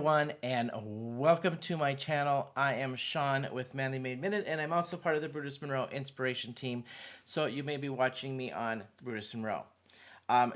everyone, and welcome to my channel. I am Shawn with Manly Made Minute, and I'm also part of the Brutus Monroe Inspiration Team, so you may be watching me on Brutus Monroe.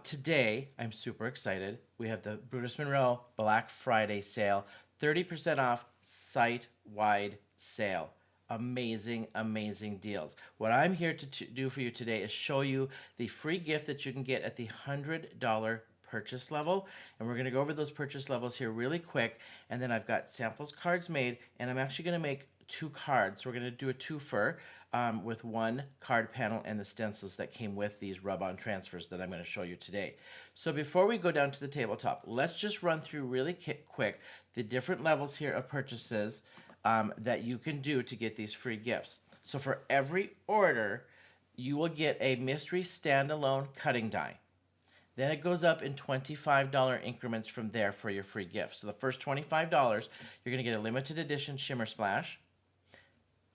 Today, I'm super excited. We have the Brutus Monroe Black Friday sale, 30% off site-wide sale. Amazing, amazing deals. What I'm here to do for you today is show you the free gift that you can get at the $100 purchase level, and we're going to go over those purchase levels here really quick, and then I've got samples cards made, and I'm actually going to make 2 cards. We're going to do a twofer with 1 card panel and the stencils that came with these rub-on transfers that I'm going to show you today. So before we go down to the tabletop, let's just run through really quick the different levels here of purchases that you can do to get these free gifts. So for every order, you will get a mystery standalone cutting die. Then it goes up in $25 increments from there for your free gift. So the first $25, you're going to get a limited edition Shimmer Splash.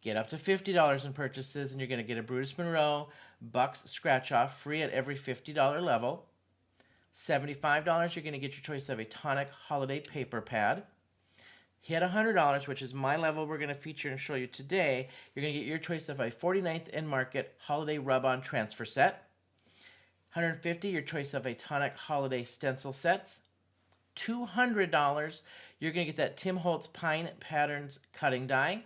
Get up to $50 in purchases, and you're going to get a Brutus Monroe Bucks Scratch Off free at every $50 level. $75, you're going to get your choice of a Tonic Holiday Paper Pad. Hit $100, which is my level we're going to feature and show you today. You're going to get your choice of a 49th and Market Holiday Rub-On Transfer Set. $150, your choice of a Tonic Holiday Stencil Sets. $200, you're going to get that Tim Holtz Pine Patterns Cutting Die.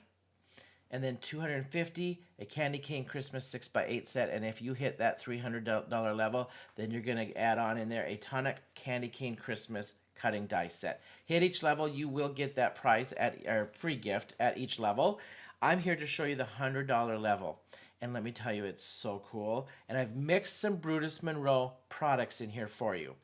And then $250, a Candy Cane Christmas 6x8 set. And if you hit that $300 level, then you're going to add on in there a Tonic Candy Cane Christmas Cutting Die set. Hit each level, you will get that prize or free gift at each level. I'm here to show you the $100 level. And let me tell you, it's so cool. And I've mixed some Brutus Monroe products in here for you,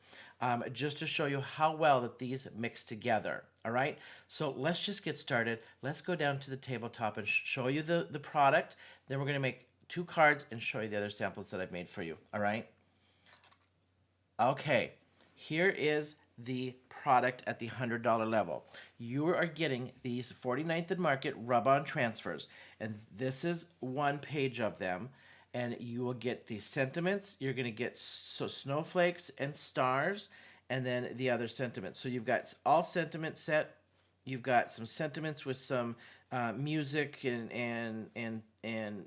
just to show you how well that these mix together. All right, so let's just get started. Let's go down to the tabletop and show you the product. Then we're going to make 2 cards and show you the other samples that I've made for you. All right. Okay, here is the product at the $100 level. You are getting these 49th and Market rub-on transfers, and this is 1 page of them, and you will get the sentiments. You're going to get snowflakes and stars, and then the other sentiments. So you've got all sentiment set. You've got some sentiments with some music and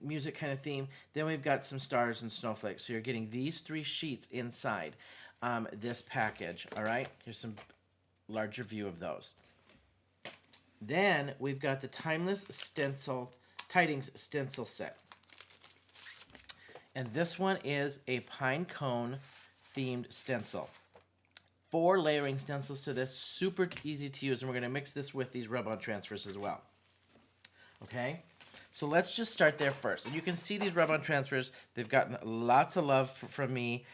music kind of theme. Then we've got some stars and snowflakes. So you're getting these 3 sheets inside this package. All right, here's some larger view of those. Then we've got the Timeless Tidings Stencil Set. And this one is a pine cone themed stencil. 4 layering stencils to this, super easy to use, and we're going to mix this with these rub-on transfers as well. Okay, so let's just start there first. And you can see these rub-on transfers, they've gotten lots of love from me,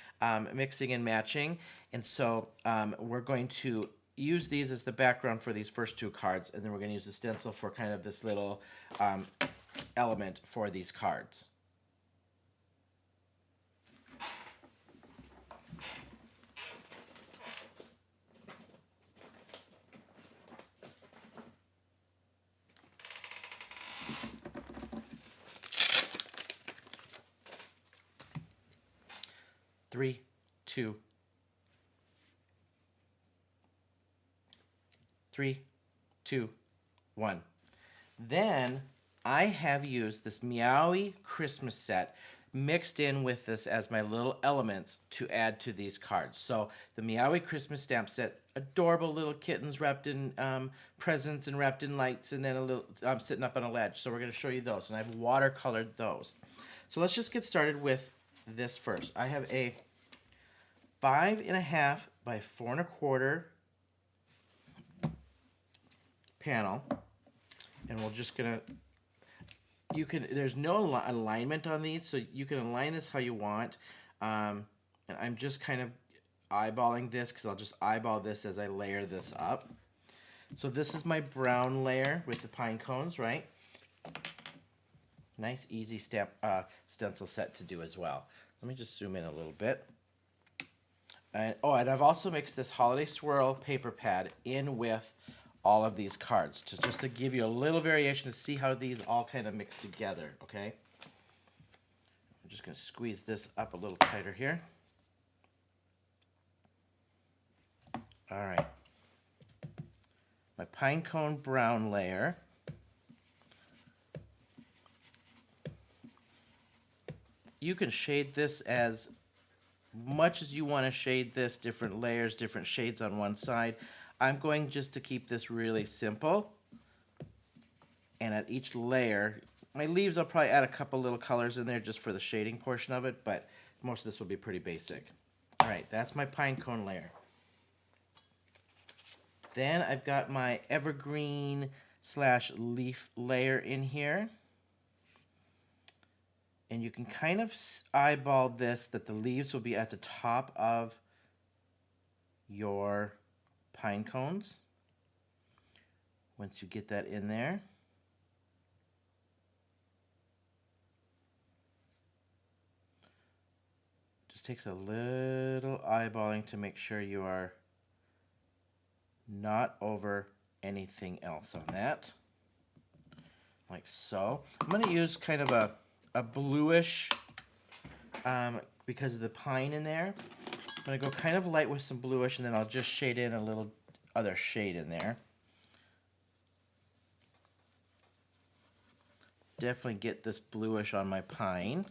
mixing and matching. And so we're going to use these as the background for these first 2 cards, and then we're going to use the stencil for kind of this little element for these cards. Three, 2, 3, 2, 1. Then I have used this Meowie Christmas set mixed in with this as my little elements to add to these cards. So the Meowie Christmas stamp set, adorable little kittens wrapped in presents and wrapped in lights, and then a little sitting up on a ledge. So we're going to show you those, and I've watercolored those. So let's just get started with this first. I have a 5.5 by 4 1/4 panel, and we're just gonna, there's no alignment on these, so you can align this how you want, and I'm just kind of eyeballing this because I'll just eyeball this as I layer this up. So this is my brown layer with the pine cones, right? Nice easy stencil set to do as well. Let me just zoom in a little bit. And I've also mixed this Holiday Swirl paper pad in with all of these cards just to give you a little variation to see how these all kind of mix together, okay? I'm just going to squeeze this up a little tighter here. All right. my pine cone brown layer. You can shade this as much as you want to shade this, different layers, different shades on one side. I'm going just to keep this really simple. And at each layer, my leaves, I'll probably add a couple little colors in there just for the shading portion of it, but most of this will be pretty basic. All right, that's my pine cone layer. Then I've got my evergreen / leaf layer in here. And you can kind of eyeball this, that the leaves will be at the top of your pine cones. Once you get that in there. Just takes a little eyeballing to make sure you are not over anything else on that. Like so. I'm going to use kind of a bluish, because of the pine in there. I'm going to go kind of light with some bluish, and then I'll just shade in a little other shade in there. Definitely get this bluish on my pine.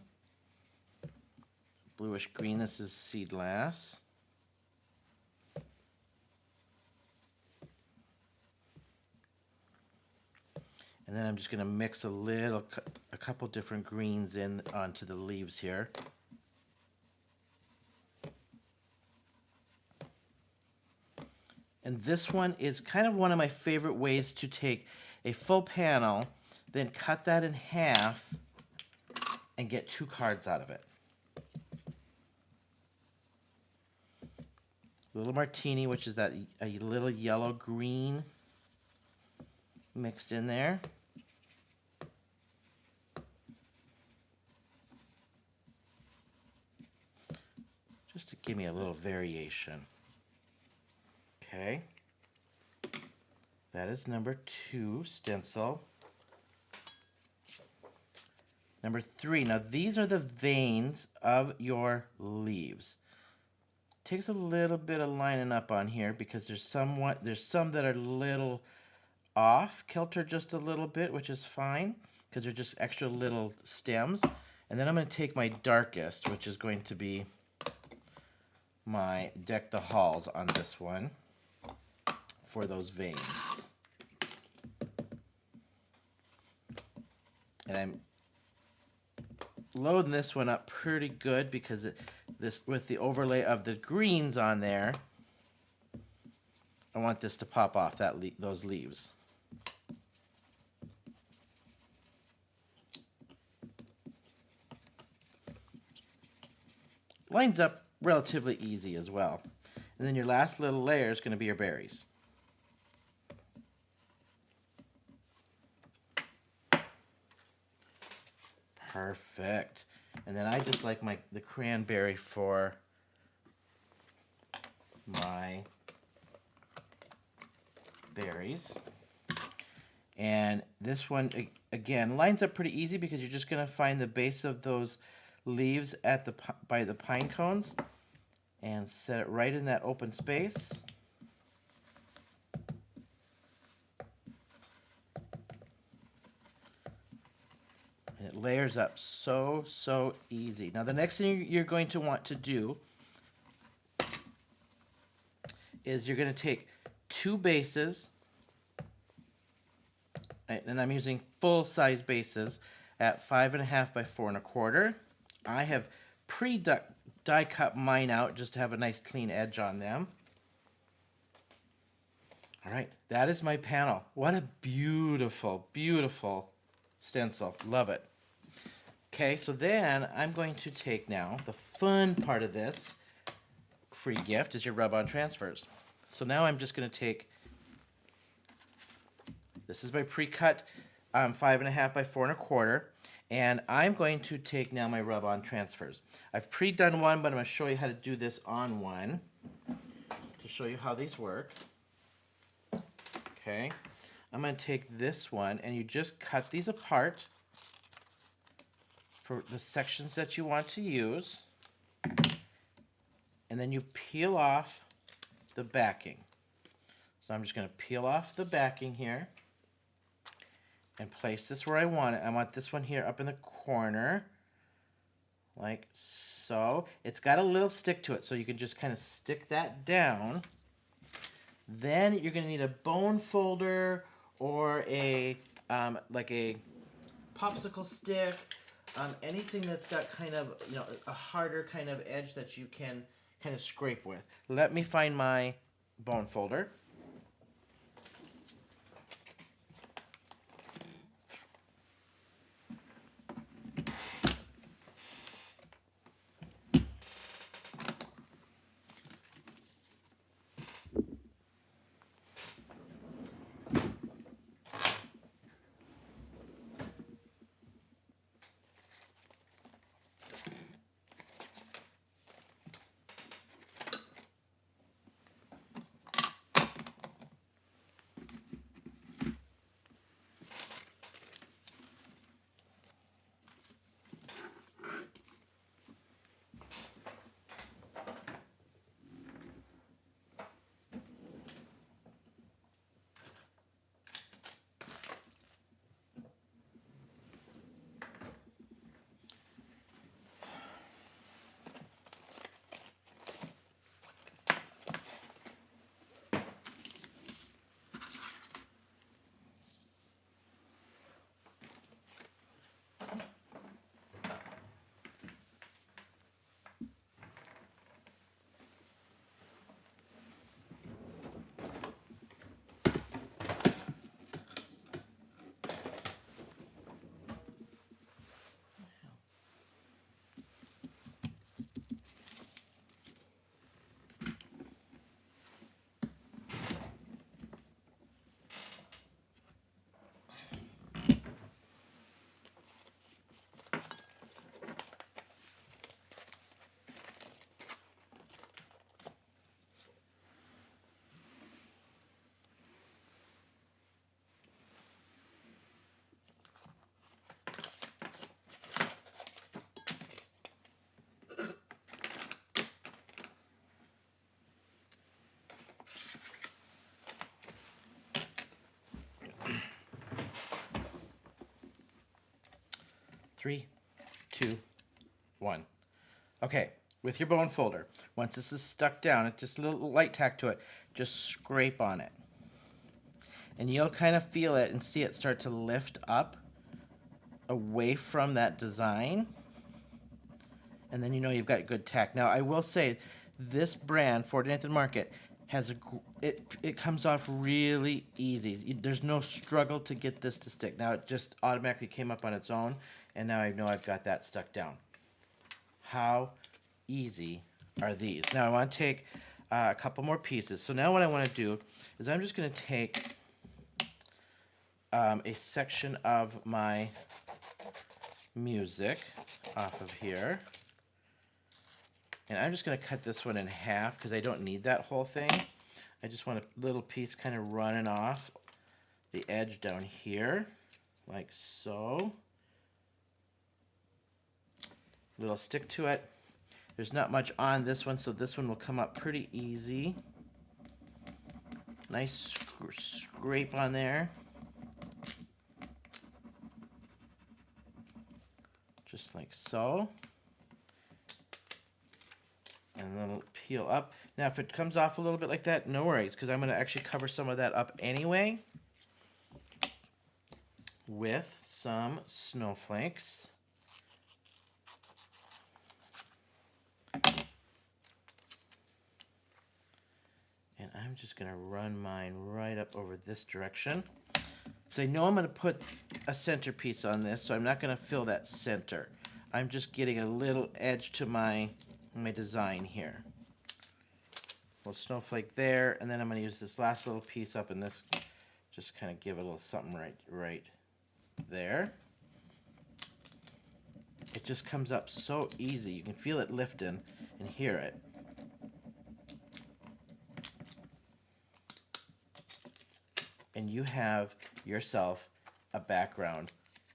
Bluish green, this is sea glass. And then I'm just going to mix a couple different greens in onto the leaves here. And this one is kind of one of my favorite ways to take a full panel, then cut that in half and get 2 cards out of it. Little martini, which is that a little yellow green mixed in there. Just to give me a little variation. Okay. That is number 2 stencil. Number 3. Now these are the veins of your leaves. Takes a little bit of lining up on here because there's some that are a little off kilter just a little bit, which is fine because they're just extra little stems. And then I'm going to take my darkest, which is going to be my Deck the Halls on this one for those veins. And I'm loading this one up pretty good because this, with the overlay of the greens on there, I want this to pop off those leaves. Lines up relatively easy as well. And then your last little layer is going to be your berries. Perfect. And then I just like the cranberry for my berries. And this one, again, lines up pretty easy because you're just going to find the base of those leaves at by the pine cones and set it right in that open space. And it layers up so easy. Now the next thing you're going to want to do is you're going to take 2 bases, and I'm using full-size bases at 5.5 by 4.25. I have die cut mine out just to have a nice clean edge on them. All right, that is my panel. What a beautiful, beautiful stencil. Love it. Okay, so then I'm going to take now the fun part of this free gift is your rub-on transfers. So now I'm just going to take, this is my pre-cut 5.5 by 4.25, and I'm going to take now my rub-on transfers. I've pre-done one, but I'm going to show you how to do this on one to show you how these work. Okay, I'm going to take this one, and you just cut these apart for the sections that you want to use, and then you peel off the backing. So I'm just going to peel off the backing here and place this where I want it. I want this one here up in the corner, like so. It's got a little stick to it, so you can just kind of stick that down. Then you're going to need a bone folder or a like a popsicle stick, anything that's got kind of, you know, a harder kind of edge that you can kind of scrape with. Let me find my bone folder. Three, two, one. Okay, with your bone folder, once this is stuck down, it's just a little light tack to it, just scrape on it. And you'll kind of feel it and see it start to lift up away from that design. And then you know you've got good tack. Now, I will say, this brand, 49th and Market, has it comes off really easy. There's no struggle to get this to stick. Now, it just automatically came up on its own, and now I know I've got that stuck down. How easy are these? Now, I want to take a couple more pieces. So now what I want to do is I'm just going to take a section of my music off of here. And I'm just going to cut this one in half because I don't need that whole thing. I just want a little piece kind of running off the edge down here, like so. A little stick to it. There's not much on this one, so this one will come up pretty easy. Nice scrape on there. Just like so. And then it'll peel up. Now, if it comes off a little bit like that, no worries, because I'm going to actually cover some of that up anyway with some snowflakes. And I'm just going to run mine right up over this direction. Because I know I'm going to put a centerpiece on this, so I'm not going to fill that center. I'm just getting a little edge to my design here. A little snowflake there, and then I'm going to use this last little piece up in this, just kind of give it a little something right there. It just comes up so easy. You can feel it lifting and hear it. And you have yourself a background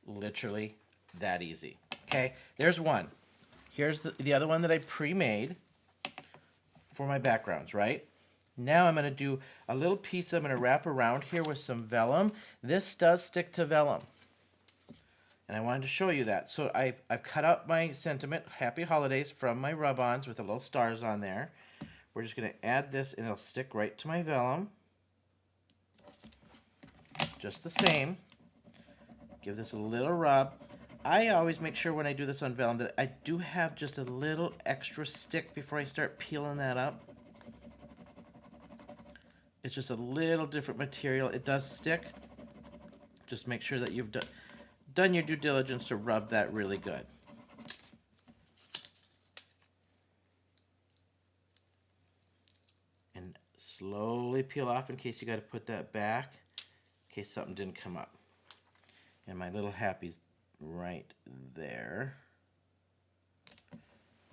literally that easy. Okay, there's one. Here's the other one that I pre-made for my backgrounds, right? Now I'm going to do a little piece I'm going to wrap around here with some vellum. This does stick to vellum. And I wanted to show you that. So I've cut out my sentiment, Happy Holidays, from my rub-ons with the little stars on there. We're just going to add this and it'll stick right to my vellum. Just the same. Give this a little rub. I always make sure when I do this on vellum that I do have just a little extra stick before I start peeling that up. It's just a little different material. It does stick. Just make sure that you've done your due diligence to rub that really good. And slowly peel off in case you got to put that back, in case something didn't come up. And my little happy's right there.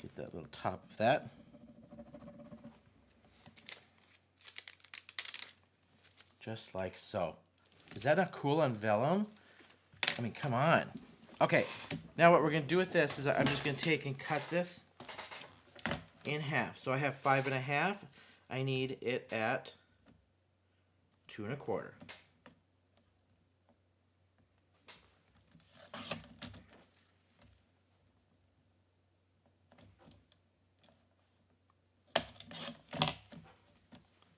Get that little top of that. Just like so. Is that not cool on vellum? I mean, come on. Okay, now what we're going to do with this is I'm just going to take and cut this in half. So I have 5 1/2. I need it at 2 1/4.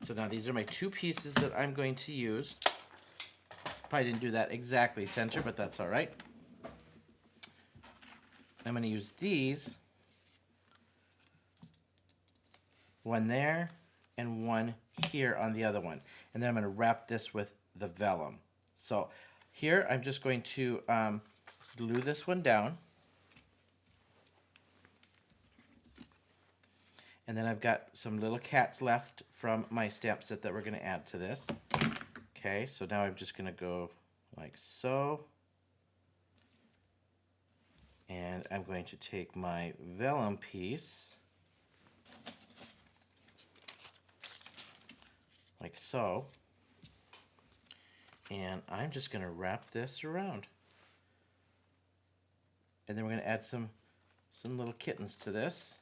So now these are my 2 pieces that I'm going to use. Probably didn't do that exactly center, but that's all right. I'm going to use these, one there and one here on the other one. And then I'm going to wrap this with the vellum. So here I'm just going to glue this one down. And then I've got some little cats left from my stamp set that we're going to add to this. Okay, so now I'm just going to go like so. And I'm going to take my vellum piece, like so. And I'm just going to wrap this around. And then we're going to add some little kittens to this.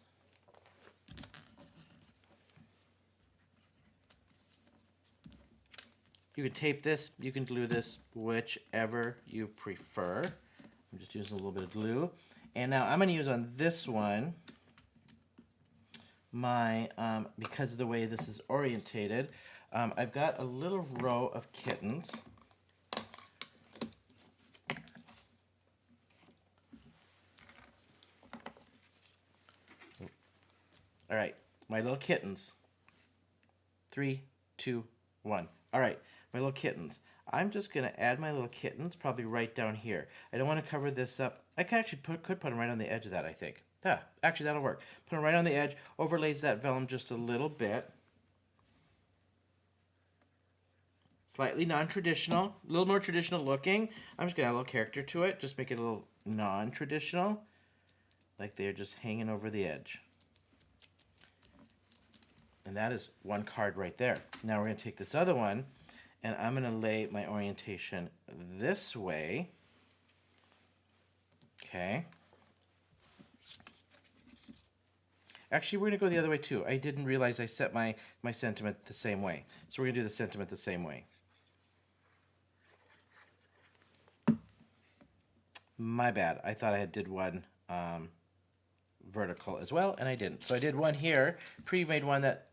You can tape this, you can glue this, whichever you prefer. I'm just using a little bit of glue. And now I'm going to use on this one my, because of the way this is orientated, I've got a little row of kittens. All right, my little kittens. 3, 2, 1. All right, my little kittens. I'm just going to add my little kittens probably right down here. I don't want to cover this up. I could actually put them right on the edge of that, I think. Yeah, actually that'll work. Put them right on the edge, overlays that vellum just a little bit. Slightly non-traditional, a little more traditional looking. I'm just going to add a little character to it, just make it a little non-traditional, like they're just hanging over the edge. And that is one card right there. Now we're going to take this other one, and I'm going to lay my orientation this way. Okay. Actually, we're going to go the other way too. I didn't realize I set my sentiment the same way. So we're going to do the sentiment the same way. My bad. I thought I did one vertical as well, and I didn't. So I did one here, pre-made one that,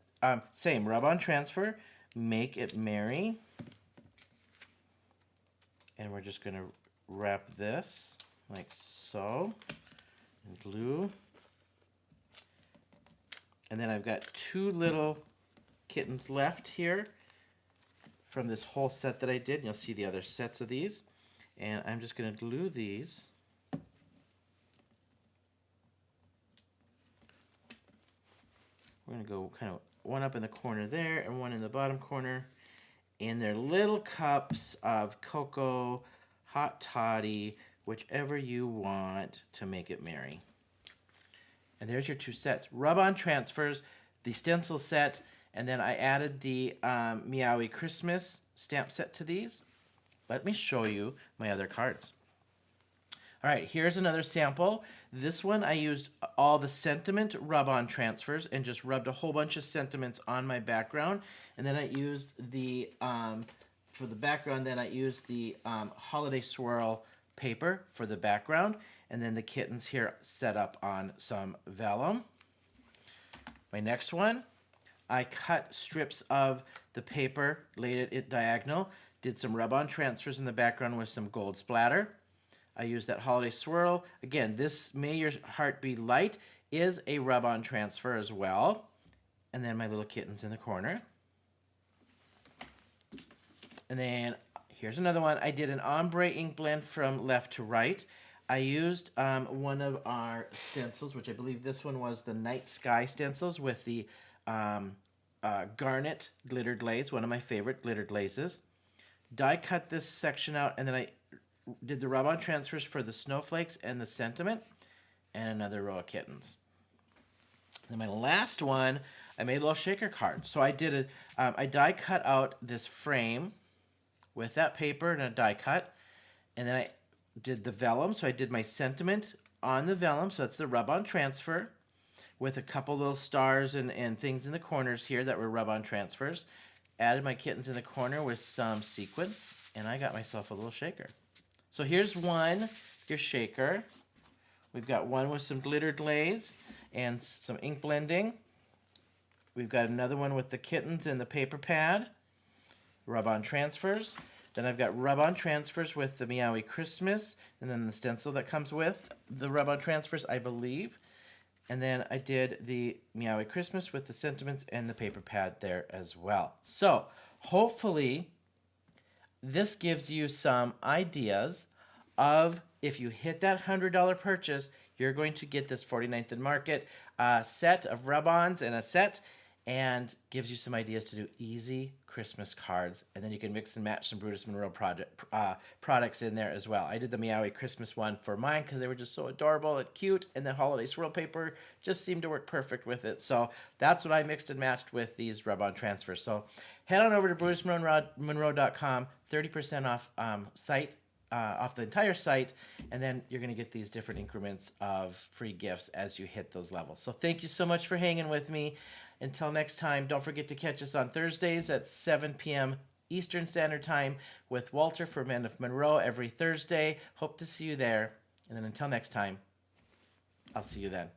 same, rub on transfer, make it merry. And we're just going to wrap this like so, and glue. And then I've got 2 little kittens left here from this whole set that I did. And you'll see the other sets of these. And I'm just going to glue these. We're going to go kind of one up in the corner there and one in the bottom corner. And they're little cups of cocoa, hot toddy, whichever you want to make it merry. And there's your 2 sets. Rub-on transfers, the stencil set, and then I added the Meowie Christmas stamp set to these. Let me show you my other cards. All right, here's another sample. This one I used all the sentiment rub-on transfers and just rubbed a whole bunch of sentiments on my background. And then I used the, for the background, then I used the holiday swirl paper for the background. And then the kittens here set up on some vellum. My next one, I cut strips of the paper, laid it diagonal, did some rub-on transfers in the background with some gold splatter. I used that holiday swirl. Again, this May Your Heart Be Light is a rub-on transfer as well. And then my little kittens in the corner. And then here's another one. I did an ombre ink blend from left to right. I used one of our stencils, which I believe this one was the Night Sky stencils with the garnet glitter glaze, one of my favorite glitter glazes. Die cut this section out, and then I did the rub-on transfers for the snowflakes and the sentiment, and another row of kittens. Then my last one, I made a little shaker card. So I did I die cut out this frame with that paper and a die cut, and then I did the vellum. So I did my sentiment on the vellum, so that's the rub-on transfer, with a couple little stars and things in the corners here that were rub-on transfers. Added my kittens in the corner with some sequins, and I got myself a little shaker. So here's one, your shaker. We've got one with some glitter glaze and some ink blending. We've got another one with the kittens and the paper pad, rub-on transfers. Then I've got rub-on transfers with the Meowie Christmas, and then the stencil that comes with the rub-on transfers, I believe. And then I did the Meowie Christmas with the sentiments and the paper pad there as well. So hopefully this gives you some ideas of, if you hit that $100 purchase, you're going to get this 49th and Market set of rub-ons and a set, and gives you some ideas to do easy Christmas cards. And then you can mix and match some Brutus Monroe products in there as well. I did the Meowie Christmas one for mine because they were just so adorable and cute, and the holiday swirl paper just seemed to work perfect with it. So that's what I mixed and matched with these rub-on transfers. So head on over to BrutusMonroe.com, 30% off site. Off the entire site, and then you're going to get these different increments of free gifts as you hit those levels. So thank you so much for hanging with me. Until next time, don't forget to catch us on Thursdays at 7 p.m. Eastern Standard Time with Walter for Men of Monroe every Thursday. Hope to see you there. And then until next time, I'll see you then.